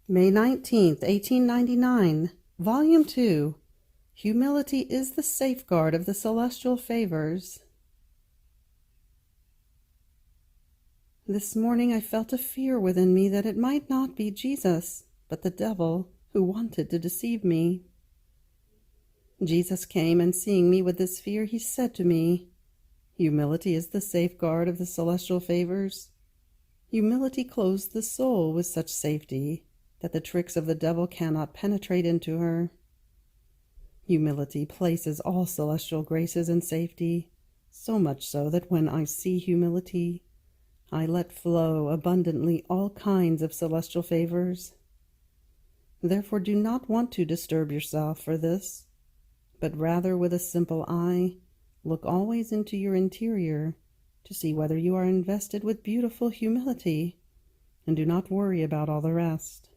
May 19th, 1899, Volume 2. Humility is the safeguard of the celestial favors. This morning I felt a fear within me that it might not be Jesus, but the devil who wanted to deceive me. Jesus came, and seeing me with this fear, he said to me, "Humility is the safeguard of the celestial favors." Humility clothes the soul with such safety that the tricks of the devil cannot penetrate into her. Humility places all celestial graces in safety, so much so that when I see humility, I let flow abundantly all kinds of celestial favors. Therefore do not want to disturb yourself for this, but rather with a simple eye, look always into your interior to see whether you are invested with beautiful humility, and do not worry about all the rest.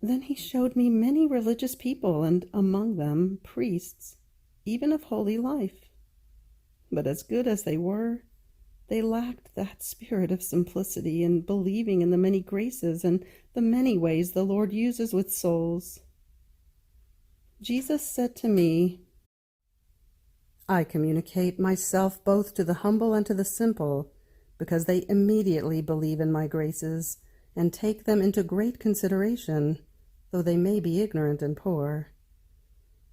Then he showed me many religious people, and among them priests, even of holy life. But as good as they were, they lacked that spirit of simplicity and believing in the many graces and the many ways the Lord uses with souls. Jesus said to me, "I communicate myself both to the humble and to the simple, because they immediately believe in my graces and take them into great consideration, though they may be ignorant and poor.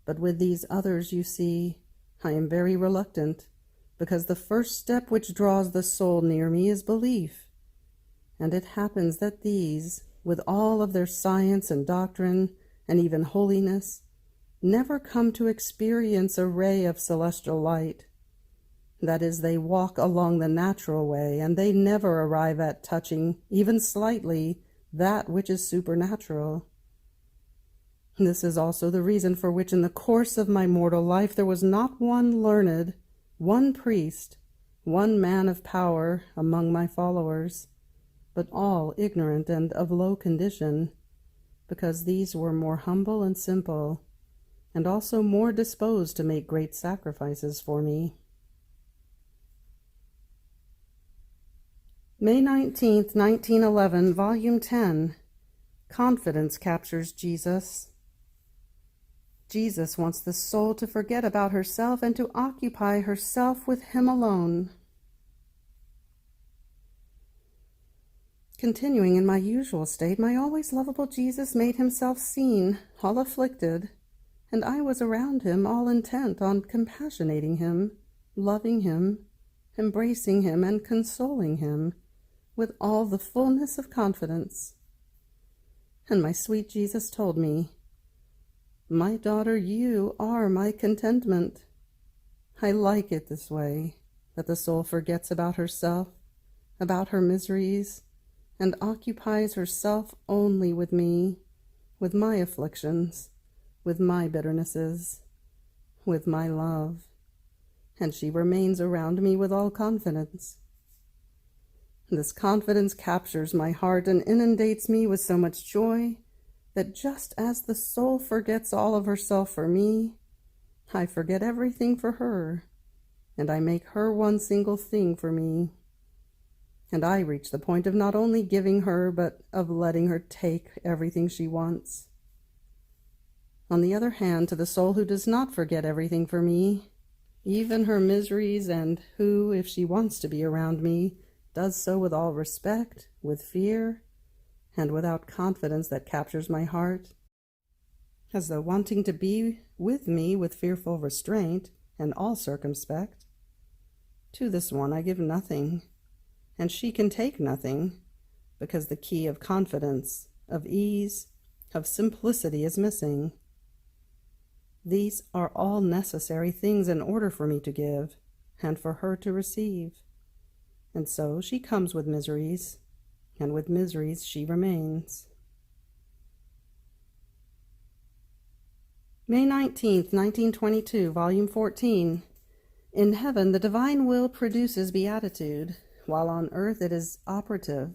But with these others, you see, I am very reluctant, because the first step which draws the soul near me is belief. And it happens that these, with all of their science and doctrine, and even holiness, never come to experience a ray of celestial light. That is, they walk along the natural way, and they never arrive at touching, even slightly, that which is supernatural. This is also the reason for which in the course of my mortal life there was not one learned, one priest, one man of power among my followers, but all ignorant and of low condition, because these were more humble and simple, and also more disposed to make great sacrifices for me. May 19th, 1911, Volume 10. Confidence captures Jesus. Jesus wants the soul to forget about herself and to occupy herself with him alone. Continuing in my usual state, my always lovable Jesus made himself seen, all afflicted, and I was around him, all intent on compassionating him, loving him, embracing him, and consoling him with all the fullness of confidence. And my sweet Jesus told me, "My daughter, you are my contentment." I like it this way, that the soul forgets about herself, about her miseries, and occupies herself only with me, with my afflictions, with my bitternesses, with my love, and she remains around me with all confidence. This confidence captures my heart and inundates me with so much joy that just as the soul forgets all of herself for me, I forget everything for her, and I make her one single thing for me. And I reach the point of not only giving her, but of letting her take everything she wants. On the other hand, to the soul who does not forget everything for me, even her miseries, and who, if she wants to be around me, does so with all respect, with fear, and without confidence that captures my heart, as though wanting to be with me with fearful restraint and all circumspect, to this one I give nothing, and she can take nothing, because the key of confidence, of ease, of simplicity is missing. These are all necessary things in order for me to give, and for her to receive. And so she comes with miseries, and with miseries she remains. May 19th, 1922, Volume 14. In heaven, the divine will produces beatitude, while on earth it is operative,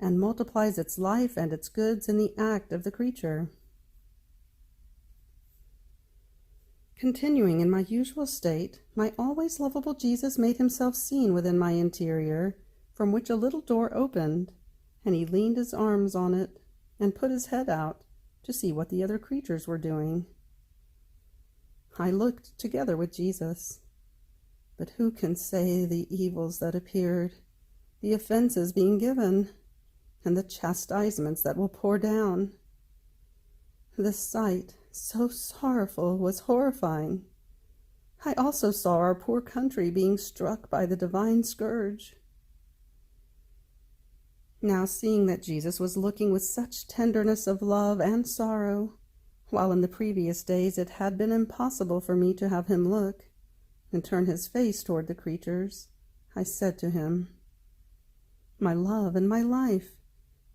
and multiplies its life and its goods in the act of the creature. Continuing in my usual state, my always lovable Jesus made himself seen within my interior, from which a little door opened, and he leaned his arms on it and put his head out to see what the other creatures were doing. I looked together with Jesus, but who can say the evils that appeared, the offenses being given, and the chastisements that will pour down? The sight, so sorrowful, was horrifying. I also saw our poor country being struck by the divine scourge. Now, seeing that Jesus was looking with such tenderness of love and sorrow, while in the previous days it had been impossible for me to have him look and turn his face toward the creatures, I said to him, "My love and my life,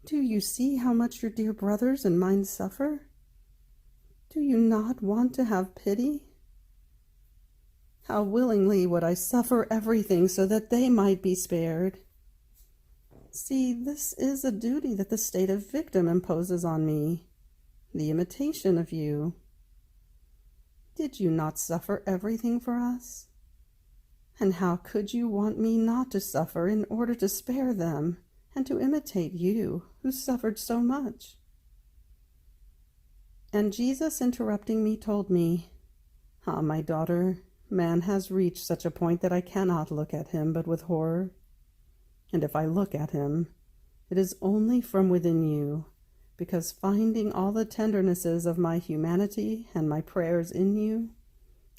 do you see how much your dear brothers and mine suffer? Do you not want to have pity? How willingly would I suffer everything so that they might be spared. See, this is a duty that the state of victim imposes on me, the imitation of you. Did you not suffer everything for us? And how could you want me not to suffer in order to spare them and to imitate you, who suffered so much?" And Jesus, interrupting me, told me, "Ah, my daughter, man has reached such a point that I cannot look at him but with horror. And if I look at him, it is only from within you, because finding all the tendernesses of my humanity and my prayers in you,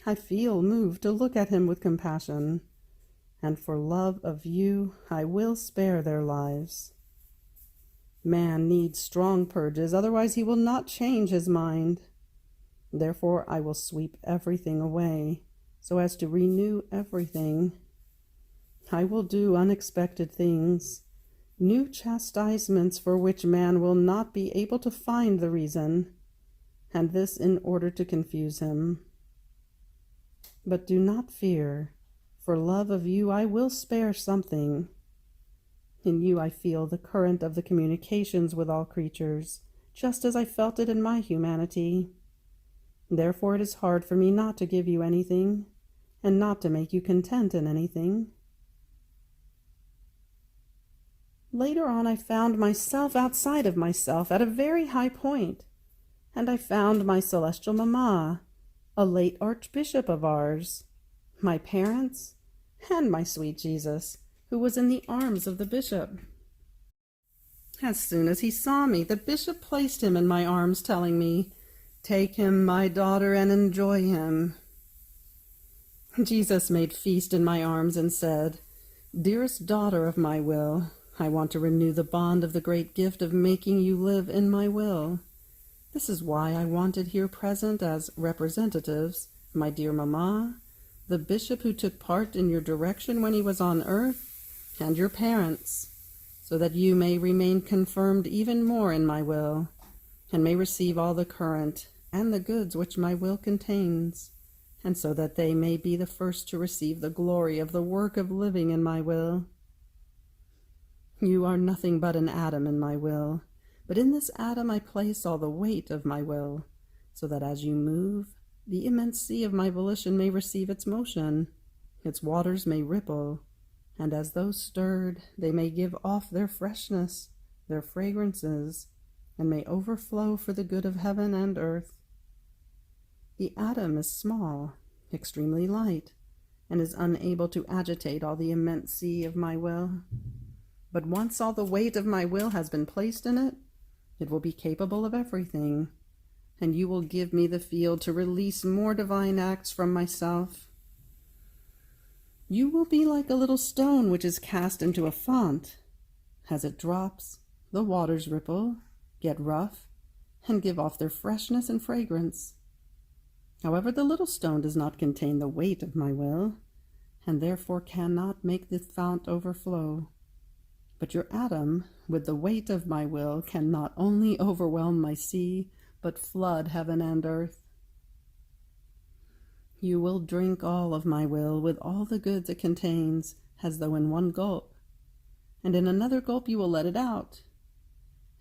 I feel moved to look at him with compassion, and for love of you I will spare their lives. Man needs strong purges, otherwise he will not change his mind. Therefore I will sweep everything away, so as to renew everything. I will do unexpected things, new chastisements for which man will not be able to find the reason, and this in order to confuse him. But do not fear, for love of you I will spare something. In you I feel the current of the communications with all creatures, just as I felt it in my humanity. Therefore it is hard for me not to give you anything, and not to make you content in anything." Later on I found myself outside of myself at a very high point, and I found my celestial mamma, a late archbishop of ours, my parents, and my sweet Jesus, who was in the arms of the bishop. As soon as he saw me, the bishop placed him in my arms, telling me, "Take him, my daughter, and enjoy him." Jesus made feast in my arms and said, "Dearest daughter of my will, I want to renew the bond of the great gift of making you live in my will. This is why I wanted here present as representatives, my dear mamma, the bishop who took part in your direction when he was on earth, and your parents, so that you may remain confirmed even more in my will, and may receive all the current and the goods which my will contains, and so that they may be the first to receive the glory of the work of living in my will. You are nothing but an atom in my will, but in this atom I place all the weight of my will, so that as you move, the immense sea of my volition may receive its motion, its waters may ripple, and as those stirred, they may give off their freshness, their fragrances, and may overflow for the good of heaven and earth. The atom is small, extremely light, and is unable to agitate all the immense sea of my will. But once all the weight of my will has been placed in it, it will be capable of everything, and you will give me the field to release more divine acts from myself. You will be like a little stone which is cast into a font. As it drops, the waters ripple, get rough, and give off their freshness and fragrance. However, the little stone does not contain the weight of my will, and therefore cannot make the fount overflow. But your atom, with the weight of my will, can not only overwhelm my sea, but flood heaven and earth. You will drink all of my will with all the goods it contains, as though in one gulp, and in another gulp you will let it out.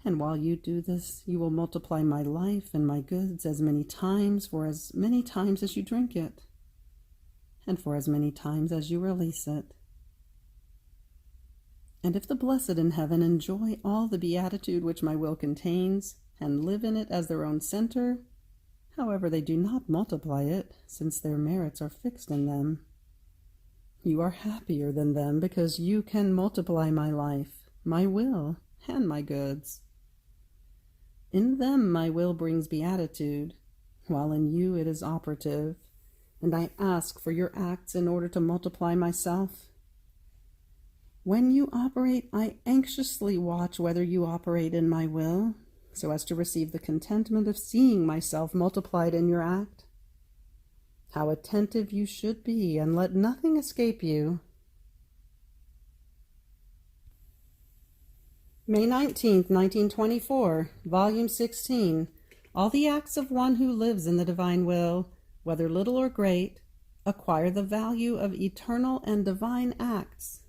And while you do this, you will multiply my life and my goods as many times for as many times as you drink it, and for as many times as you release it. And if the blessed in heaven enjoy all the beatitude which my will contains, and live in it as their own center, however, they do not multiply it, since their merits are fixed in them. You are happier than them, because you can multiply my life, my will, and my goods. In them my will brings beatitude, while in you it is operative, and I ask for your acts in order to multiply myself. When you operate, I anxiously watch whether you operate in my will, so as to receive the contentment of seeing myself multiplied in your act. How attentive you should be, and let nothing escape you. May 19th, 1924, Volume 16. All the acts of one who lives in the divine will, whether little or great, acquire the value of eternal and divine acts.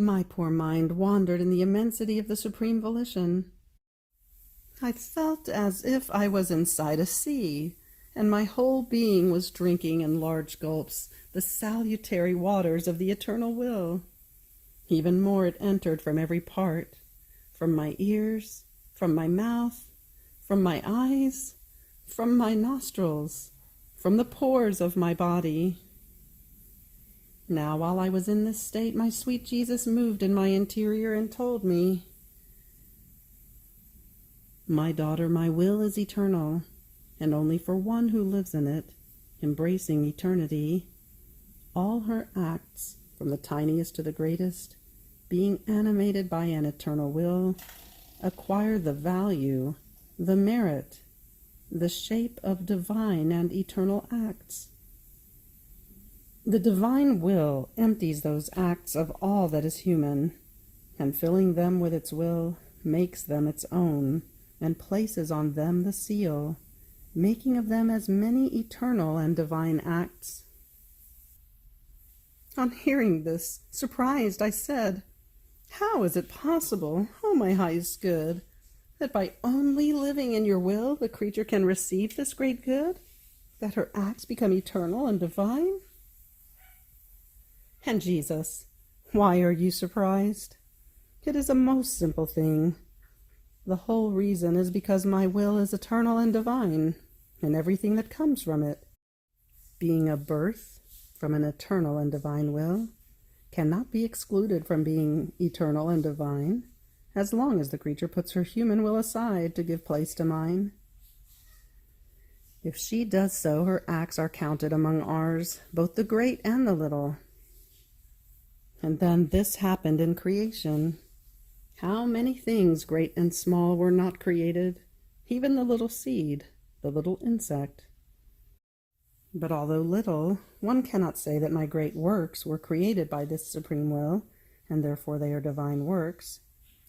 My poor mind wandered in the immensity of the supreme volition. I felt as if I was inside a sea, and my whole being was drinking in large gulps the salutary waters of the eternal will. Even more it entered from every part, from my ears, from my mouth, from my eyes, from my nostrils, from the pores of my body. Now, while I was in this state, my sweet Jesus moved in my interior and told me, "My daughter, my will is eternal, and only for one who lives in it, embracing eternity. All her acts, from the tiniest to the greatest, being animated by an eternal will, acquire the value, the merit, the shape of divine and eternal acts. The divine will empties those acts of all that is human, and filling them with its will, makes them its own, and places on them the seal, making of them as many eternal and divine acts." On hearing this, surprised, I said, "How is it possible, O my highest good, that by only living in your will the creature can receive this great good, that her acts become eternal and divine?" And Jesus, why are you surprised? It is a most simple thing. The whole reason is because my will is eternal and divine, and everything that comes from it, being a birth from an eternal and divine will, cannot be excluded from being eternal and divine, as long as the creature puts her human will aside to give place to mine. If she does so, her acts are counted among ours, both the great and the little. And then this happened in creation. How many things, great and small, were not created, even the little seed, the little insect. But although little, one cannot say that my great works were created by this supreme will, and therefore they are divine works,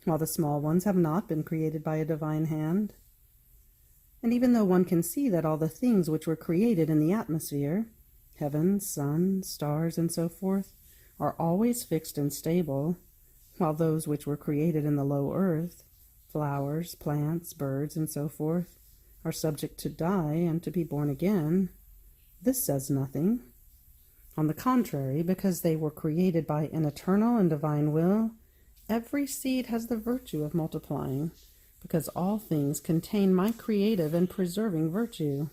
while the small ones have not been created by a divine hand. And even though one can see that all the things which were created in the atmosphere, heaven, sun, stars, and so forth, are always fixed and stable, while those which were created in the low earth, flowers, plants, birds, and so forth, are subject to die and to be born again, this says nothing. On the contrary, because they were created by an eternal and divine will, every seed has the virtue of multiplying, because all things contain my creative and preserving virtue.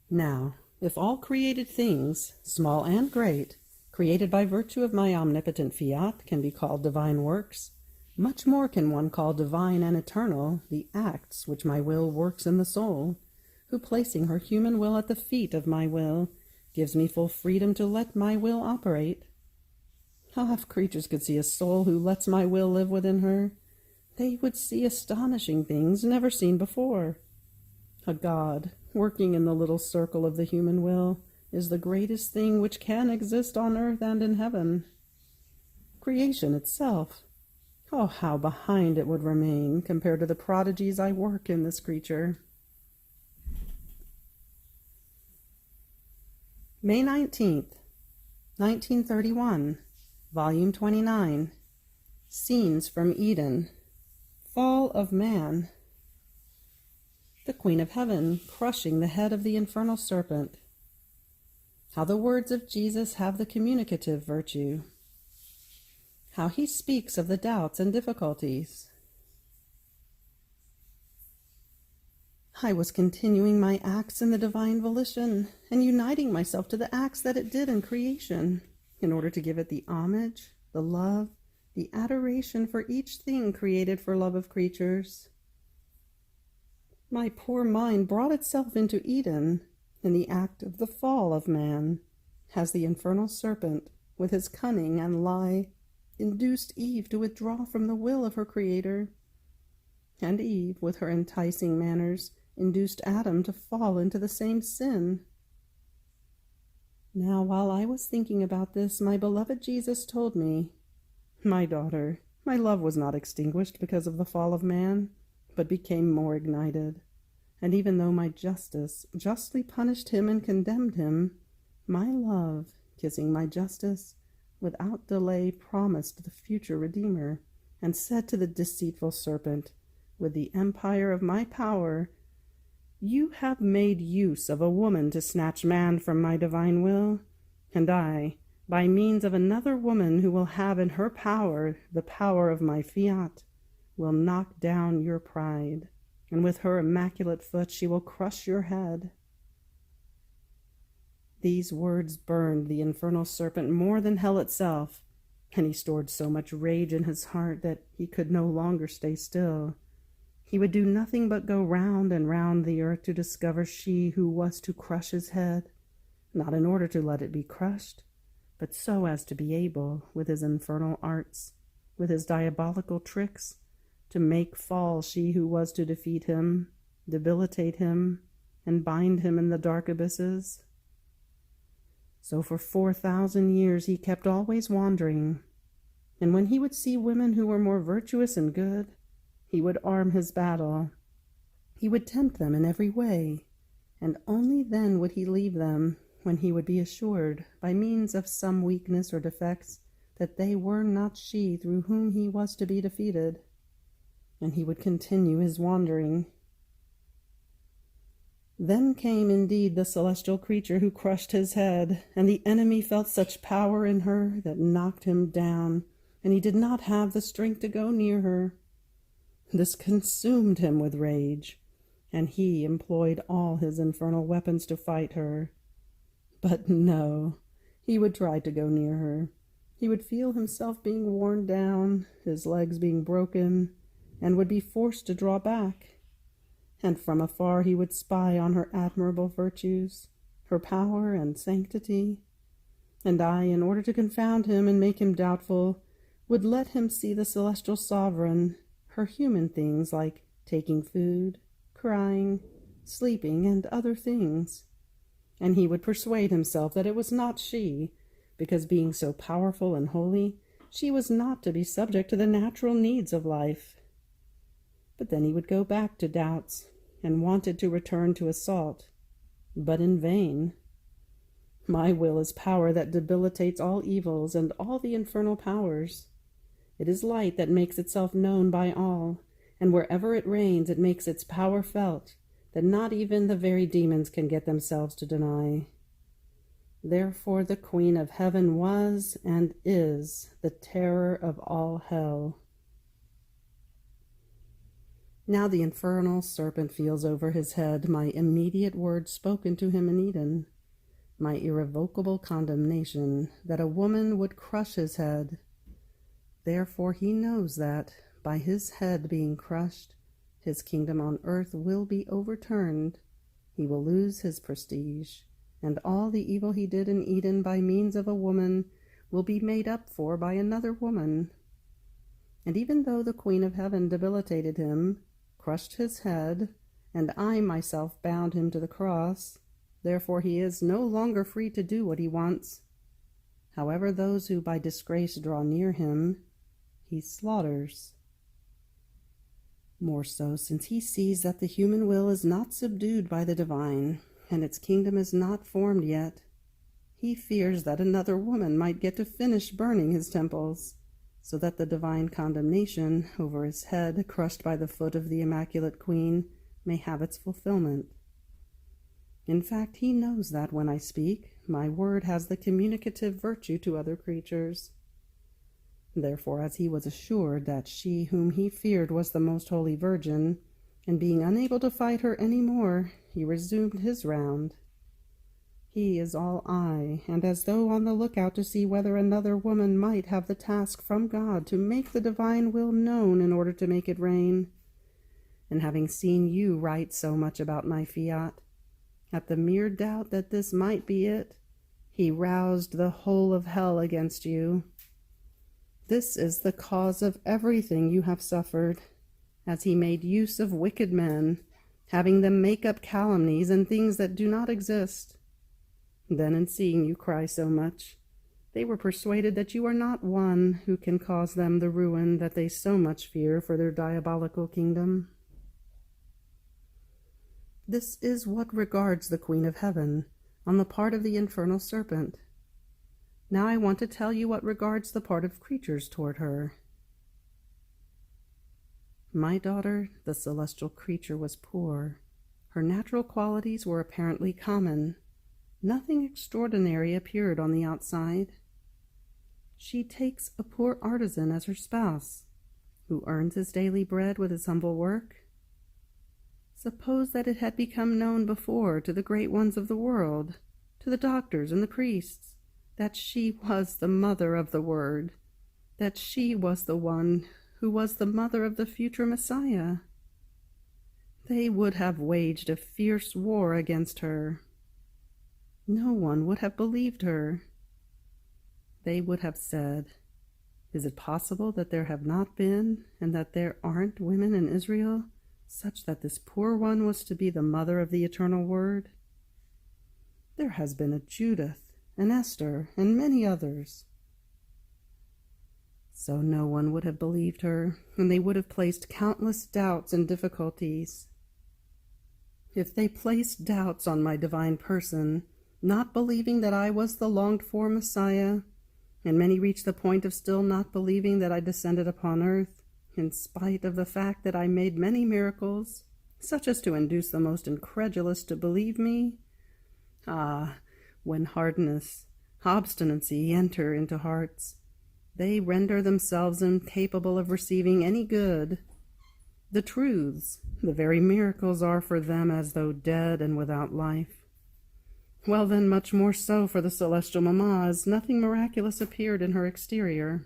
Now, if all created things, small and great, created by virtue of my omnipotent fiat, can be called divine works, much more can one call divine and eternal the acts which my will works in the soul, who, placing her human will at the feet of my will, gives me full freedom to let my will operate. Ah, if creatures could see a soul who lets my will live within her, they would see astonishing things never seen before. A God, working in the little circle of the human will, is the greatest thing which can exist on earth and in heaven. Creation itself, oh, how behind it would remain compared to the prodigies I work in this creature. May 19th, 1931, Volume 29, Scenes from Eden, Fall of Man. The Queen of Heaven crushing the head of the infernal serpent. How the words of Jesus have the communicative virtue. How he speaks of the doubts and difficulties. I was continuing my acts in the divine volition and uniting myself to the acts that it did in creation in order to give it the homage, the love, the adoration for each thing created for love of creatures. My poor mind brought itself into Eden in the act of the fall of man, as the infernal serpent, with his cunning and lie, induced Eve to withdraw from the will of her Creator, and Eve, with her enticing manners, induced Adam to fall into the same sin. Now, while I was thinking about this, my beloved Jesus told me, "My daughter, my love was not extinguished because of the fall of man, but became more ignited. And even though my justice justly punished him and condemned him, my love, kissing my justice, without delay promised the future Redeemer, and said to the deceitful serpent, with the empire of my power, 'You have made use of a woman to snatch man from my divine will, and I, by means of another woman who will have in her power the power of my fiat, will knock down your pride, and with her immaculate foot she will crush your head.'" These words burned the infernal serpent more than hell itself, and he stored so much rage in his heart that he could no longer stay still. He would do nothing but go round and round the earth to discover she who was to crush his head, not in order to let it be crushed, but so as to be able, with his infernal arts, with his diabolical tricks, to make fall she who was to defeat him, debilitate him, and bind him in the dark abysses. So for 4,000 years he kept always wandering, and when he would see women who were more virtuous and good, he would arm his battle. He would tempt them in every way, and only then would he leave them, when he would be assured, by means of some weakness or defects, that they were not she through whom he was to be defeated, and he would continue his wandering. Then came indeed the celestial creature who crushed his head, and the enemy felt such power in her that knocked him down, and he did not have the strength to go near her. This consumed him with rage, and he employed all his infernal weapons to fight her. But no, he would try to go near her. He would feel himself being worn down, his legs being broken, and would be forced to draw back. And from afar he would spy on her admirable virtues, her power and sanctity. And I, in order to confound him and make him doubtful, would let him see the celestial sovereign, her human things like taking food, crying, sleeping, and other things. And he would persuade himself that it was not she, because being so powerful and holy, she was not to be subject to the natural needs of life. But then he would go back to doubts, and wanted to return to assault, but in vain. My will is power that debilitates all evils and all the infernal powers. It is light that makes itself known by all, and wherever it reigns it makes its power felt, that not even the very demons can get themselves to deny. Therefore the Queen of Heaven was and is the terror of all hell. Now the infernal serpent feels over his head my immediate words spoken to him in Eden, my irrevocable condemnation that a woman would crush his head. Therefore he knows that, by his head being crushed, his kingdom on earth will be overturned, he will lose his prestige, and all the evil he did in Eden by means of a woman will be made up for by another woman. And even though the Queen of Heaven debilitated him, crushed his head, and I myself bound him to the cross, therefore he is no longer free to do what he wants. However, those who by disgrace draw near him, he slaughters. More so, since he sees that the human will is not subdued by the divine, and its kingdom is not formed yet. He fears that another woman might get to finish burning his temples, so that the divine condemnation over his head, crushed by the foot of the Immaculate Queen, may have its fulfillment. In fact, he knows that when I speak, my word has the communicative virtue to other creatures. Therefore, as he was assured that she whom he feared was the most holy Virgin, and being unable to fight her any more, he resumed his round. He is all eye, and as though on the lookout to see whether another woman might have the task from God to make the divine will known in order to make it reign. And having seen you write so much about my fiat, at the mere doubt that this might be it, he roused the whole of hell against you. This is the cause of everything you have suffered, as he made use of wicked men, having them make up calumnies and things that do not exist. Then, in seeing you cry so much, they were persuaded that you are not one who can cause them the ruin that they so much fear for their diabolical kingdom. This is what regards the Queen of Heaven on the part of the infernal serpent. Now I want to tell you what regards the part of creatures toward her. My daughter, the celestial creature, was poor. Her natural qualities were apparently common. Nothing extraordinary appeared on the outside. She takes a poor artisan as her spouse, who earns his daily bread with his humble work. Suppose that it had become known before to the great ones of the world, to the doctors and the priests, that she was the mother of the Word, that she was the one who was the mother of the future Messiah. They would have waged a fierce war against her. No one would have believed her. They would have said, "Is it possible that there have not been, and that there aren't women in Israel, such that this poor one was to be the mother of the eternal Word? There has been a Judith, and Esther, and many others." So no one would have believed her, and they would have placed countless doubts and difficulties. If they placed doubts on my divine person, not believing that I was the longed-for Messiah, and many reached the point of still not believing that I descended upon earth, in spite of the fact that I made many miracles, such as to induce the most incredulous to believe me. When hardness, obstinacy enter into hearts, they render themselves incapable of receiving any good. The truths, the very miracles, are for them as though dead and without life. Well then, much more so for the celestial mamma, as nothing miraculous appeared in her exterior.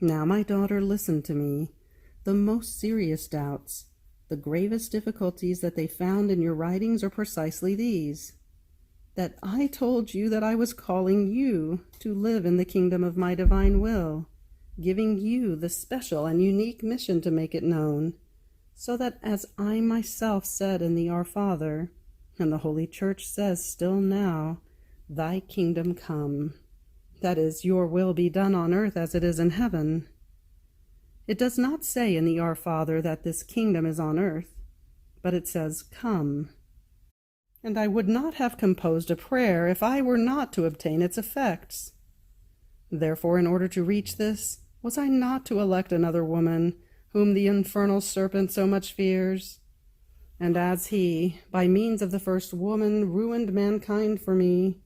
Now, my daughter, listen to me. The most serious doubts, the gravest difficulties that they found in your writings are precisely these: that I told you that I was calling you to live in the kingdom of my divine will, giving you the special and unique mission to make it known, so that, as I myself said in the Our Father, and the Holy Church says still now, "Thy kingdom come," that is, your will be done on earth as it is in heaven. It does not say in the Our Father that this kingdom is on earth, but it says, "Come." And I would not have composed a prayer if I were not to obtain its effects. Therefore, in order to reach this, was I not to elect another woman, whom the infernal serpent so much fears? And as he, by means of the first woman, ruined mankind for me,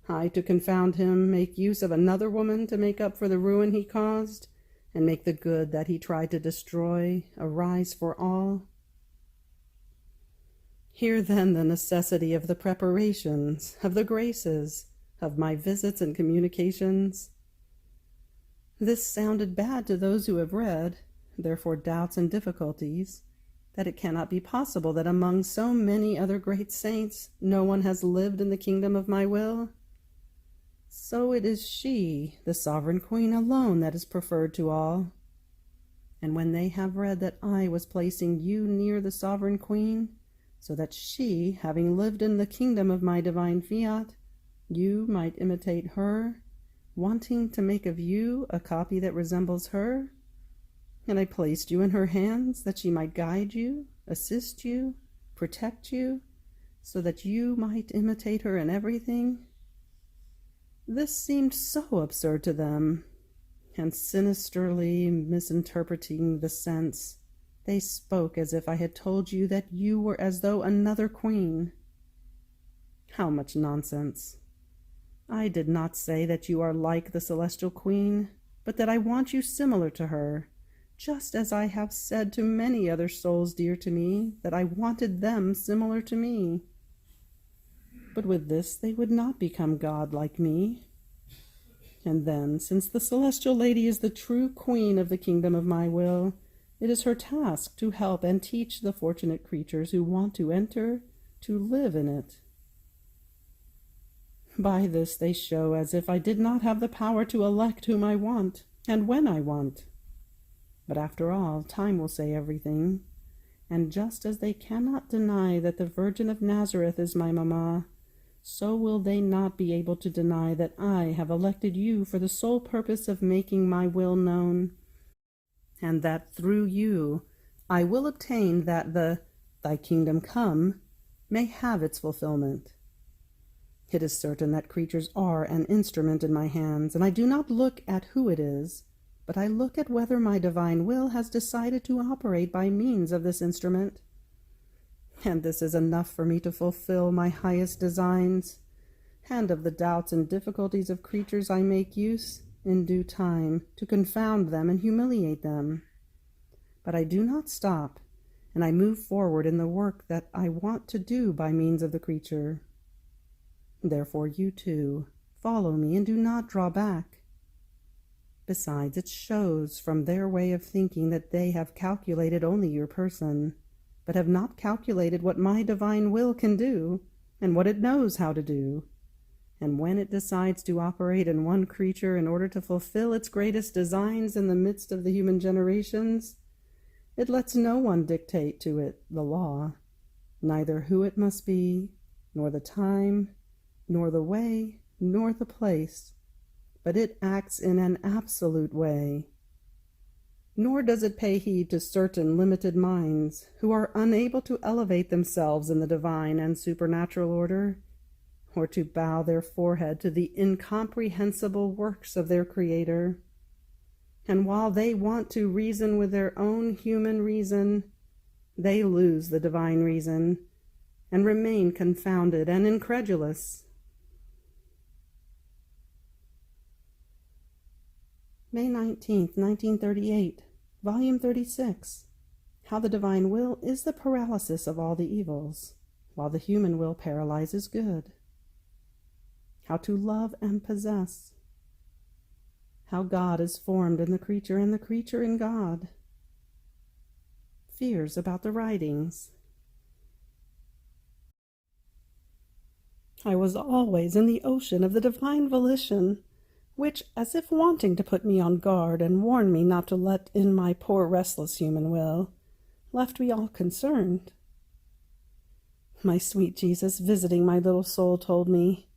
I, to confound him, make use of another woman to make up for the ruin he caused, and make the good that he tried to destroy arise for all. Hear then the necessity of the preparations, of the graces, of my visits and communications. This sounded bad to those who have read, therefore doubts and difficulties, that it cannot be possible that among so many other great saints no one has lived in the kingdom of my will. So it is she, the sovereign queen alone, that is preferred to all. And when they have read that I was placing you near the sovereign queen, so that she, having lived in the kingdom of my divine fiat, you might imitate her, wanting to make of you a copy that resembles her, and I placed you in her hands that she might guide you, assist you, protect you, so that you might imitate her in everything. This seemed so absurd to them, and sinisterly misinterpreting the sense, They spoke as if I had told you that you were as though another queen. How much nonsense! I did not say that you are like the celestial queen, but that I want you similar to her, just as I have said to many other souls dear to me that I wanted them similar to me. But with this they would not become God like me. And then, since the celestial lady is the true queen of the kingdom of my will, it is her task to help and teach the fortunate creatures who want to enter to live in it. By this they show as if I did not have the power to elect whom I want, and when I want. But after all, time will say everything, and just as they cannot deny that the Virgin of Nazareth is my mamma, so will they not be able to deny that I have elected you for the sole purpose of making my will known, and that through you I will obtain that the "Thy kingdom come" may have its fulfillment. It is certain that creatures are an instrument in my hands, and I do not look at who it is, but I look at whether my divine will has decided to operate by means of this instrument. And this is enough for me to fulfill my highest designs, and of the doubts and difficulties of creatures I make use, in due time, to confound them and humiliate them. But I do not stop, and I move forward in the work that I want to do by means of the creature. Therefore you too follow me and do not draw back. Besides, it shows from their way of thinking that they have calculated only your person, but have not calculated what my divine will can do, and what it knows how to do. And when it decides to operate in one creature in order to fulfill its greatest designs in the midst of the human generations, it lets no one dictate to it the law, neither who it must be, nor the time, nor the way, nor the place, but it acts in an absolute way. Nor does it pay heed to certain limited minds who are unable to elevate themselves in the divine and supernatural order, or to bow their forehead to the incomprehensible works of their Creator. And while they want to reason with their own human reason, they lose the divine reason and remain confounded and incredulous. May 19th, 1938, Volume 36. How the Divine Will is the paralysis of all the evils, while the human will paralyzes good. How to love and possess. How God is formed in the creature and the creature in God. Fears about the writings. I was always in the ocean of the divine volition, which, as if wanting to put me on guard and warn me not to let in my poor restless human will, left me all concerned. My sweet Jesus, visiting my little soul, told me,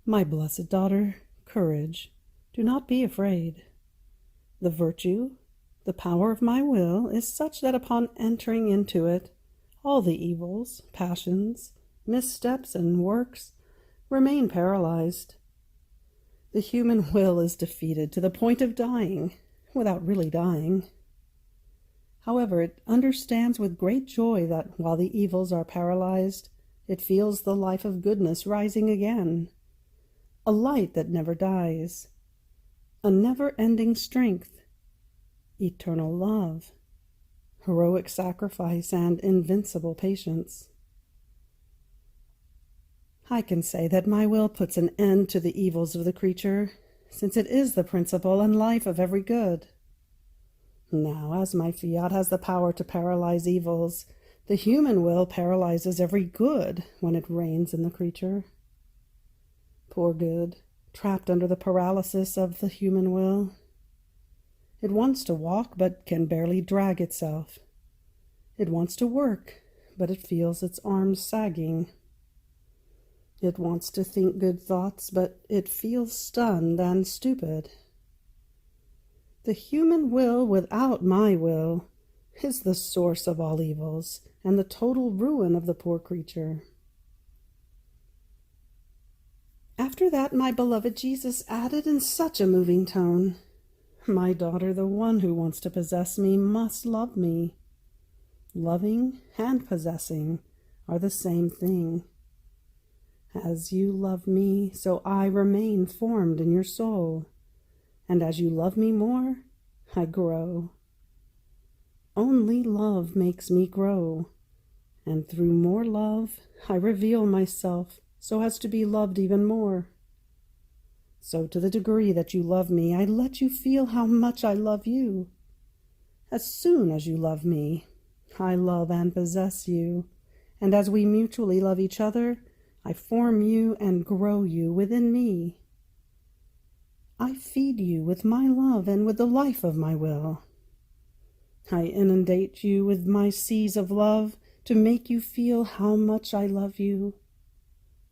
"My blessed daughter, courage, do not be afraid. The virtue, the power of my will is such that upon entering into it, all the evils, passions, missteps, and works remain paralyzed. The human will is defeated to the point of dying, without really dying. However, it understands with great joy that while the evils are paralyzed, it feels the life of goodness rising again, a light that never dies, a never-ending strength, eternal love, heroic sacrifice, and invincible patience. I can say that my will puts an end to the evils of the creature, since it is the principle and life of every good. Now, as my fiat has the power to paralyze evils, the human will paralyzes every good when it reigns in the creature. Poor good, trapped under the paralysis of the human will. It wants to walk, but can barely drag itself. It wants to work, but it feels its arms sagging. It wants to think good thoughts, but it feels stunned and stupid. The human will without my will is the source of all evils and the total ruin of the poor creature. After that, my beloved Jesus added in such a moving tone, "My daughter, the one who wants to possess me must love me. Loving and possessing are the same thing. As you love me, so I remain formed in your soul, and as you love me more, I grow. Only love makes me grow, and through more love I reveal myself so as to be loved even more. So to the degree that you love me, I let you feel how much I love you. As soon as you love me, I love and possess you, and as we mutually love each other, I form you and grow you within me. I feed you with my love and with the life of my will. I inundate you with my seas of love to make you feel how much I love you,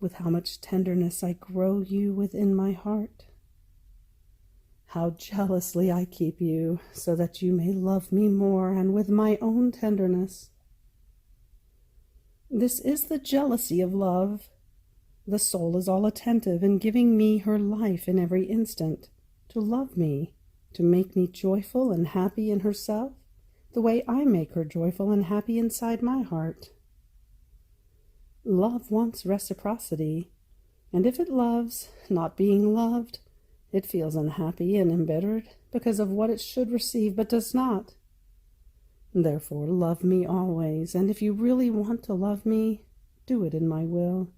with how much tenderness I grow you within my heart. How jealously I keep you, so that you may love me more and with my own tenderness. This is the jealousy of love. The soul is all attentive in giving me her life in every instant, to love me, to make me joyful and happy in herself, the way I make her joyful and happy inside my heart. Love wants reciprocity, and if it loves, not being loved, it feels unhappy and embittered because of what it should receive but does not. Therefore, love me always, and if you really want to love me, do it in my will,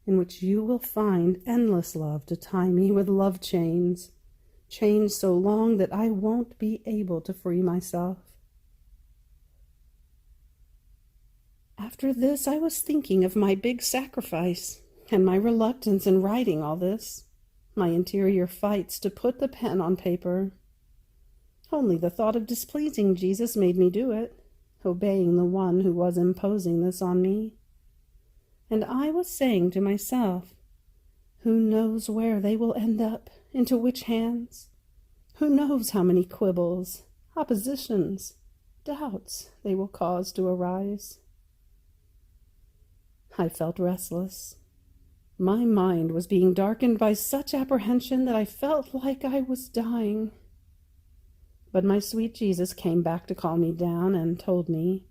in which you will find endless love to tie me with love chains, chains so long that I won't be able to free myself. After this, I was thinking of my big sacrifice and my reluctance in writing all this, my interior fights to put the pen on paper. Only the thought of displeasing Jesus made me do it, obeying the one who was imposing this on me. And I was saying to myself, who knows where they will end up, into which hands? Who knows how many quibbles, oppositions, doubts they will cause to arise? I felt restless. My mind was being darkened by such apprehension that I felt like I was dying. But my sweet Jesus came back to calm me down and told me,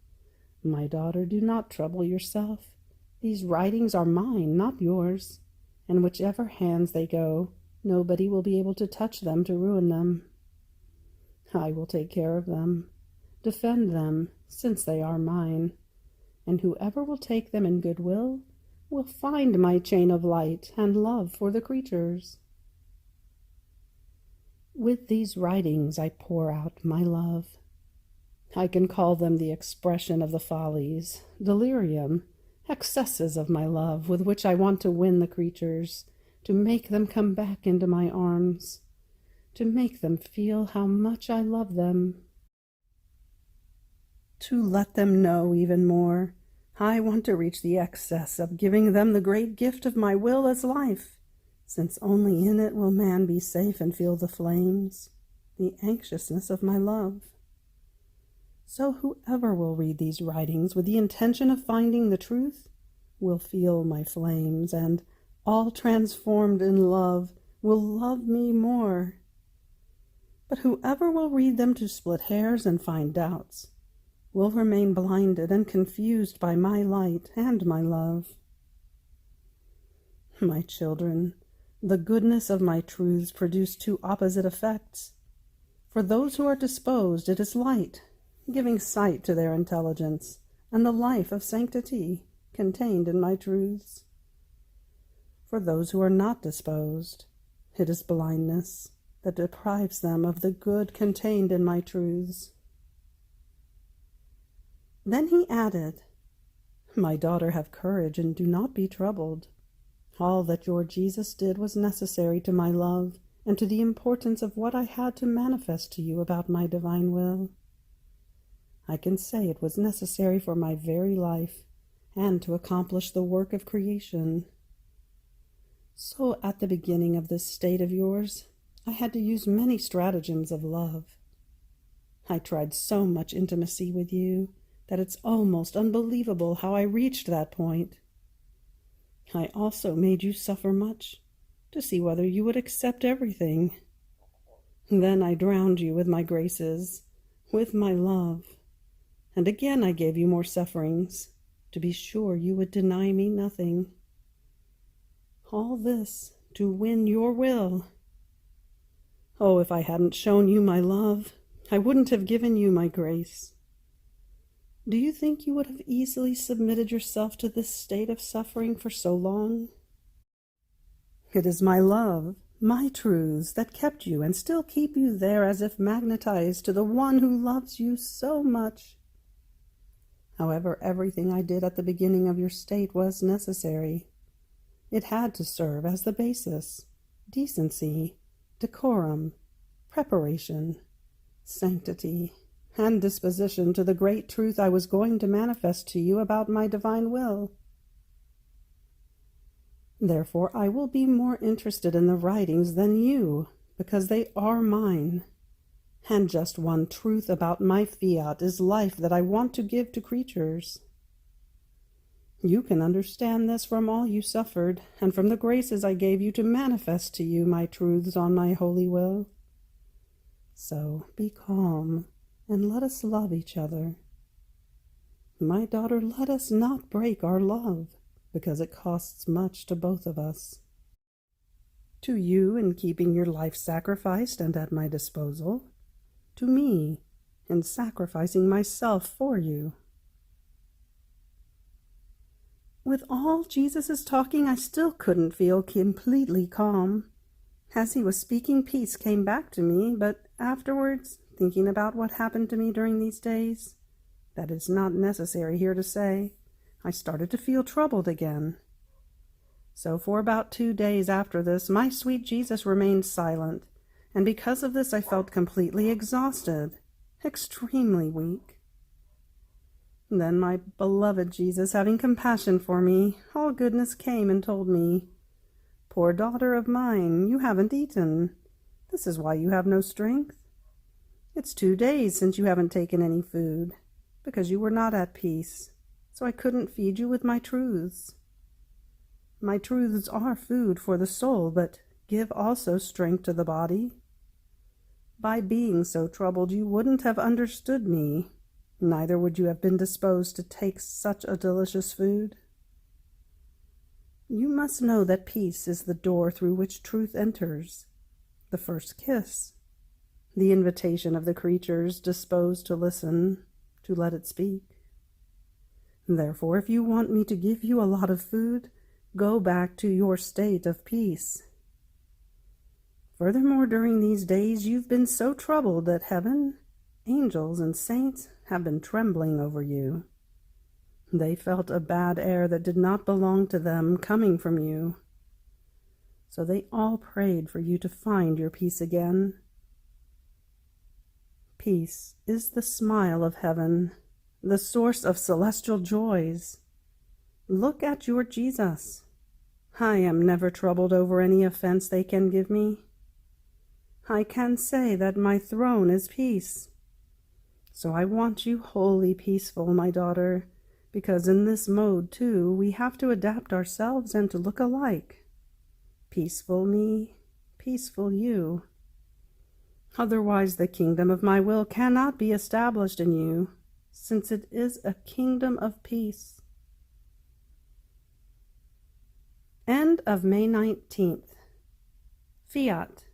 "My daughter, do not trouble yourself. These writings are mine, not yours, and whichever hands they go, nobody will be able to touch them to ruin them. I will take care of them, defend them, since they are mine, and whoever will take them in goodwill will find my chain of light and love for the creatures. With these writings I pour out my love. I can call them the expression of the follies, delirium, excesses of my love with which I want to win the creatures, to make them come back into my arms, to make them feel how much I love them. To let them know even more, I want to reach the excess of giving them the great gift of my will as life, since only in it will man be safe and feel the flames, the anxiousness of my love. So whoever will read these writings with the intention of finding the truth will feel my flames, and, all transformed in love, will love me more. But whoever will read them to split hairs and find doubts will remain blinded and confused by my light and my love. My children, the goodness of my truths produce two opposite effects. For those who are disposed, it is light, giving sight to their intelligence, and the life of sanctity contained in my truths. For those who are not disposed, it is blindness that deprives them of the good contained in my truths. Then he added, "My daughter, have courage and do not be troubled. All that your Jesus did was necessary to my love and to the importance of what I had to manifest to you about my divine will. I can say it was necessary for my very life and to accomplish the work of creation. So at the beginning of this state of yours, I had to use many stratagems of love. I tried so much intimacy with you that it's almost unbelievable how I reached that point. I also made you suffer much, to see whether you would accept everything. Then I drowned you with my graces, with my love, and again I gave you more sufferings, to be sure you would deny me nothing. All this to win your will. Oh, if I hadn't shown you my love, I wouldn't have given you my grace. Do you think you would have easily submitted yourself to this state of suffering for so long? It is my love, my truths, that kept you and still keep you there as if magnetized to the one who loves you so much. However, everything I did at the beginning of your state was necessary. It had to serve as the basis, decency, decorum, preparation, sanctity, and disposition to the great truth I was going to manifest to you about my divine will. Therefore, I will be more interested in the writings than you, because they are mine. And just one truth about my fiat is life that I want to give to creatures. You can understand this from all you suffered, and from the graces I gave you to manifest to you my truths on my holy will. So be calm, and let us love each other. My daughter, let us not break our love, because it costs much to both of us. To you in keeping your life sacrificed and at my disposal, to me in sacrificing myself for you. With all Jesus' talking, I still couldn't feel completely calm. As he was speaking, peace came back to me, but afterwards, thinking about what happened to me during these days, that is not necessary here to say, I started to feel troubled again. So for about 2 days after this, my sweet Jesus remained silent, and because of this I felt completely exhausted, extremely weak. Then my beloved Jesus, having compassion for me, all goodness came and told me, "Poor daughter of mine, you haven't eaten. This is why you have no strength. It's 2 days since you haven't taken any food, because you were not at peace, so I couldn't feed you with my truths. My truths are food for the soul, but give also strength to the body. By being so troubled, you wouldn't have understood me, neither would you have been disposed to take such a delicious food. You must know that peace is the door through which truth enters, the first kiss, the invitation of the creatures disposed to listen, to let it speak. Therefore, if you want me to give you a lot of food, go back to your state of peace. Furthermore, during these days you've been so troubled that heaven, angels, and saints have been trembling over you. They felt a bad air that did not belong to them coming from you. So they all prayed for you to find your peace again. Peace is the smile of heaven, the source of celestial joys. Look at your Jesus. I am never troubled over any offense they can give me. I can say that my throne is peace. So I want you wholly peaceful, my daughter, because in this mode, too, we have to adapt ourselves and to look alike. Peaceful me, peaceful you. Otherwise the kingdom of my will cannot be established in you, since it is a kingdom of peace. End of May 19th. Fiat.